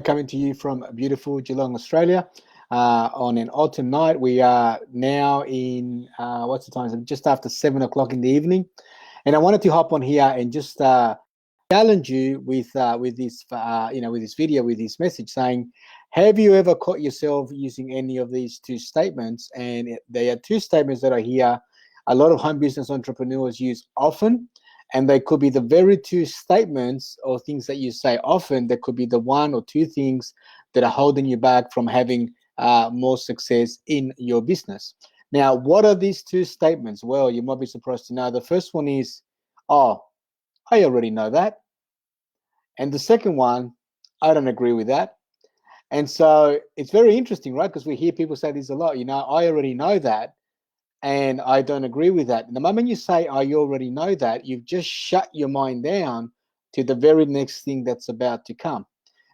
coming to you from beautiful Geelong, Australia, on an autumn night. We are now in what's the time? Just after 7 o'clock in the evening, and I wanted to hop on here and just challenge you with this with this video, with this message, saying, have you ever caught yourself using any of these two statements? And they are two statements that I hear a lot of home business entrepreneurs use often. And they could be the very two statements or things that you say often. That could be the one or two things that are holding you back from having more success in your business. Now, what are these two statements? Well, you might be surprised to know. The first one is, oh, I already know that. And the second one, I don't agree with that. And so it's very interesting, right? Because we hear people say this a lot. I already know that. And I don't agree with that. The moment you say, I already know that, you've just shut your mind down to the very next thing that's about to come.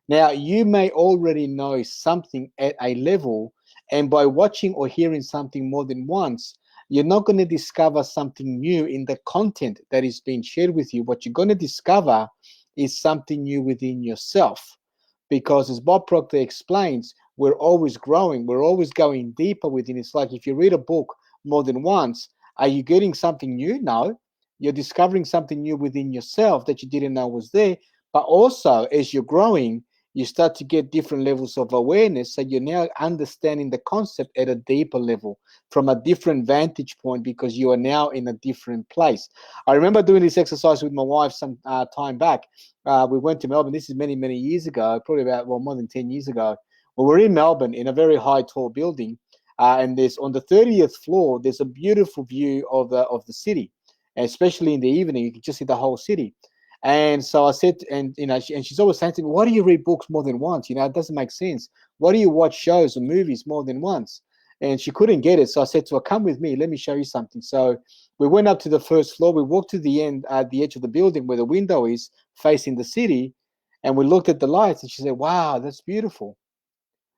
Now, you may already know something at a level, and by watching or hearing something more than once, you're not going to discover something new in the content that is being shared with you. What you're going to discover is something new within yourself. Because as Bob Proctor explains, we're always growing. We're always going deeper within. It's like if you read a book more than once, are you getting something new? No. You're discovering something new within yourself that you didn't know was there. But also, as you're growing, you start to get different levels of awareness. So you're now understanding the concept at a deeper level from a different vantage point, because you are now in a different place. I remember doing this exercise with my wife some time back. We went to Melbourne. This is many, many years ago, probably about, more than 10 years ago. Well, we're in Melbourne in a very high, tall building. And there's on the 30th floor, there's a beautiful view of the city, and especially in the evening, you can just see the whole city. And so I said, and she's always saying to me, "Why do you read books more than once? It doesn't make sense. Why do you watch shows or movies more than once?" And she couldn't get it. So I said to her, "Come with me. Let me show you something." So we went up to the first floor. We walked to the end, at the edge of the building where the window is facing the city, and we looked at the lights. And she said, "Wow, that's beautiful."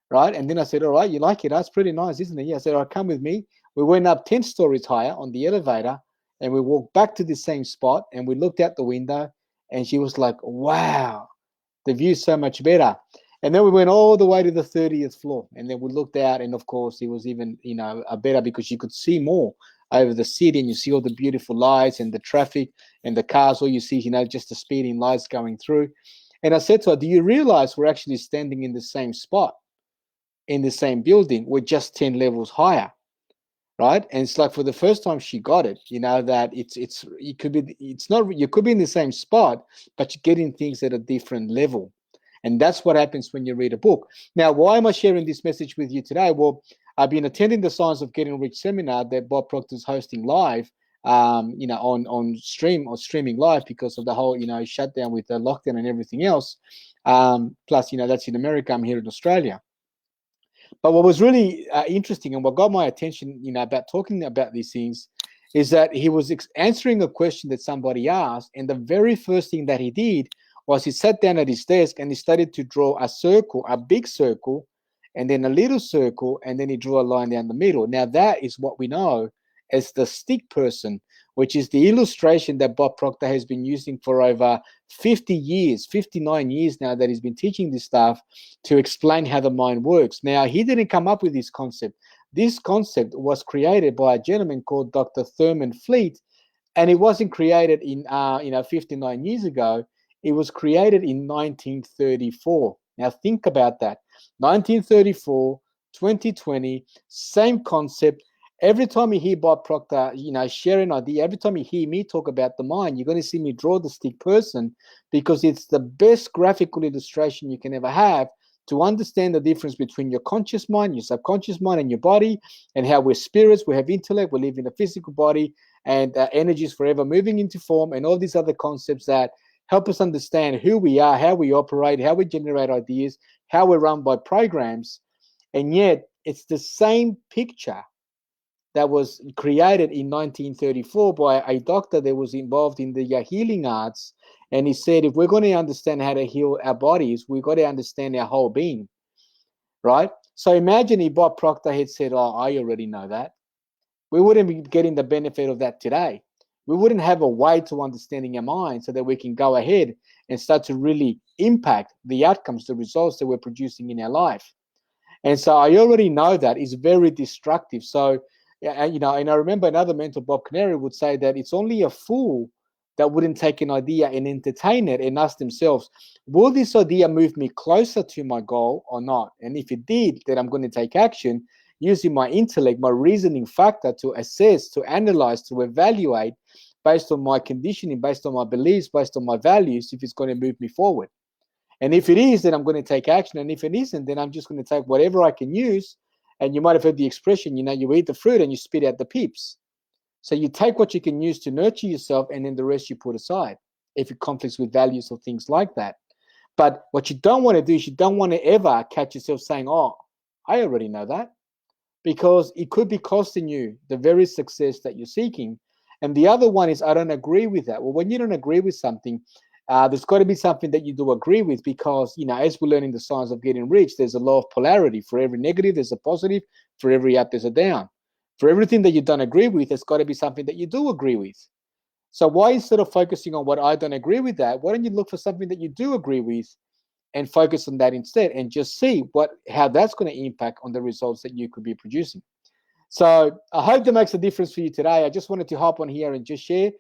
Right? And then I said, "All right, you like it? That's pretty nice, isn't it?" Yeah. I said, "All right, come with me." We went up 10 stories higher on the elevator, and we walked back to the same spot, and we looked out the window, and she was like, "Wow, the view's so much better." And then we went all the way to the 30th floor, and then we looked out, and of course, it was even, better, because you could see more over the city, and you see all the beautiful lights and the traffic and the cars. All you see, just the speeding lights going through. And I said to her, "Do you realize we're actually standing in the same spot, in the same building? We're just 10 levels higher." Right? And it's like, for the first time, she got it, that it could be, it's not, you could be in the same spot, but you're getting things at a different level. And that's what happens when you read a book. Now, why am I sharing this message with you today? Well, I've been attending the Science of Getting Rich seminar that Bob Proctor is hosting live, on stream or streaming live, because of the whole, shutdown with the lockdown and everything else. Plus, that's in America. I'm here in Australia. But what was really interesting, and what got my attention, about talking about these things, is that he was answering a question that somebody asked, and the very first thing that he did was he sat down at his desk and he started to draw a circle, a big circle, and then a little circle, and then he drew a line down the middle. Now that is what we know as the stick person, which is the illustration that Bob Proctor has been using for over 50 years, 59 years now, that he's been teaching this stuff to explain how the mind works. Now, he didn't come up with this concept. This concept was created by a gentleman called Dr. Thurman Fleet, and it wasn't created in 59 years ago. It was created in 1934. Now think about that. 1934, 2020, same concept. Every time you hear Bob Proctor, share an idea, every time you hear me talk about the mind, you're going to see me draw the stick person, because it's the best graphical illustration you can ever have to understand the difference between your conscious mind, your subconscious mind, and your body, and how we're spirits, we have intellect, we live in a physical body, and energy is forever moving into form, and all these other concepts that help us understand who we are, how we operate, how we generate ideas, how we're run by programs. And yet, it's the same picture that was created in 1934 by a doctor that was involved in the healing arts. And he said, if we're going to understand how to heal our bodies, we've got to understand our whole being, right? So imagine if Bob Proctor had said, "Oh, I already know that." We wouldn't be getting the benefit of that today. we wouldn't have a way to understanding our mind so that we can go ahead and start to really impact the outcomes, the results that we're producing in our life. And so I already know that is very destructive. So, and I remember another mentor, Bob Canary, would say that it's only a fool that wouldn't take an idea and entertain it and ask themselves, will this idea move me closer to my goal or not? And if it did, then I'm going to take action using my intellect, my reasoning factor to assess, to analyze, to evaluate based on my conditioning, based on my beliefs, based on my values, if it's going to move me forward. And if it is, then I'm going to take action. And if it isn't, then I'm just going to take whatever I can use. And you might have heard the expression, you eat the fruit and you spit out the pips. So you take what you can use to nurture yourself, and then the rest you put aside if it conflicts with values or things like that. But what you don't want to do is you don't want to ever catch yourself saying, oh, I already know that, because it could be costing you the very success that you're seeking. And the other one is, I don't agree with that. Well, when you don't agree with something, there's got to be something that you do agree with, because, as we're learning the science of getting rich, there's a law of polarity. For every negative, there's a positive. For every up, there's a down. For everything that you don't agree with, there's got to be something that you do agree with. So why, instead of focusing on what I don't agree with that, why don't you look for something that you do agree with and focus on that instead, and just see how that's going to impact on the results that you could be producing. So I hope that makes a difference for you today. I just wanted to hop on here and just share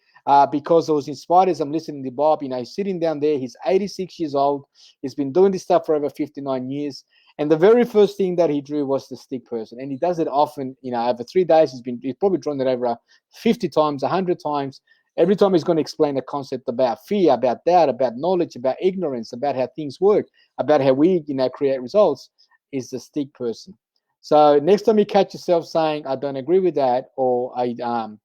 because I was inspired as I'm listening to Bob. He's sitting down there. He's 86 years old. He's been doing this stuff for over 59 years. And the very first thing that he drew was the stick person. And he does it often, over 3 days. He's probably drawn it over 50 times, 100 times. Every time he's going to explain a concept about fear, about doubt, about knowledge, about ignorance, about how things work, about how we, create results, is the stick person. So next time you catch yourself saying, I don't agree with that, or I don't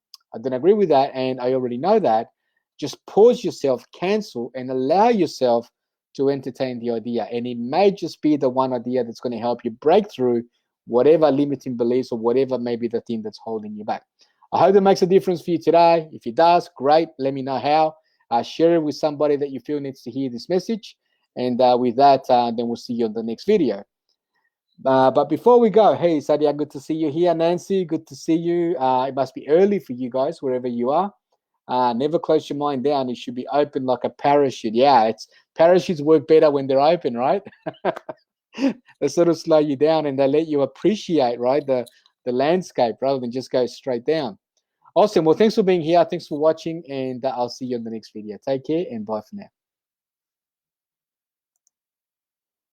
agree with that, and I already know that, just pause yourself, cancel, and allow yourself to entertain the idea. And it may just be the one idea that's going to help you break through whatever limiting beliefs or whatever may be the thing that's holding you back. I hope that makes a difference for you today. If it does, great. Let me know how. Share it with somebody that you feel needs to hear this message. And with that, then we'll see you on the next video. But before we go, hey, Sadia, good to see you here. Nancy, good to see you. It must be early for you guys, wherever you are. Never close your mind down. It should be open like a parachute. Yeah, parachutes work better when they're open, right? They sort of slow you down and they let you appreciate, right, the landscape rather than just go straight down. Awesome. Well, thanks for being here. Thanks for watching, and I'll see you in the next video. Take care and bye for now.